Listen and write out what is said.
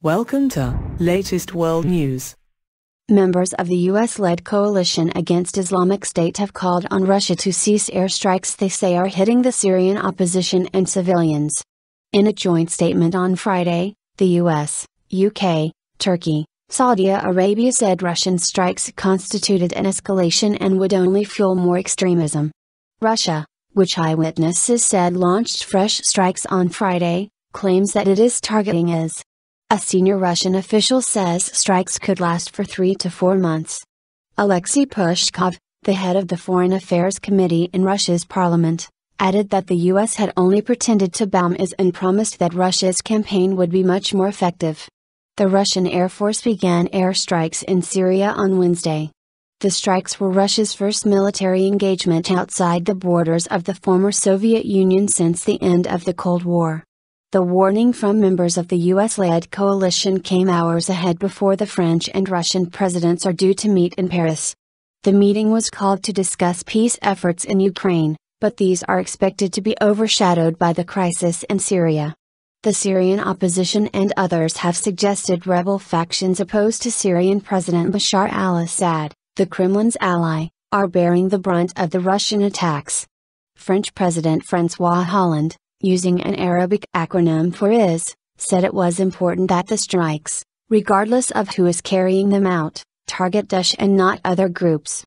Welcome to latest world news. Members of the U.S.-led coalition against Islamic State have called on Russia to cease airstrikes they say are hitting the Syrian opposition and civilians. In a joint statement on Friday, the U.S., UK, Turkey, Saudi Arabia said Russian strikes constituted an escalation and would only fuel more extremism. Russia, which eyewitnesses said launched fresh strikes on Friday, claims that it is targeting IS. A senior Russian official says strikes could last for 3 to 4 months. Alexei Pushkov, the head of the Foreign Affairs Committee in Russia's parliament, added that the U.S. had only pretended to bomb IS and promised that Russia's campaign would be much more effective. The Russian Air Force began airstrikes in Syria on Wednesday. The strikes were Russia's first military engagement outside the borders of the former Soviet Union since the end of the Cold War. The warning from members of the U.S.-led coalition came hours ahead before the French and Russian presidents are due to meet in Paris. The meeting was called to discuss peace efforts in Ukraine, but these are expected to be overshadowed by the crisis in Syria. The Syrian opposition and others have suggested rebel factions opposed to Syrian President Bashar al-Assad, the Kremlin's ally, are bearing the brunt of the Russian attacks. French President François Hollande, using an Arabic acronym for IS, said it was important that the strikes, regardless of who is carrying them out, target Daesh and not other groups.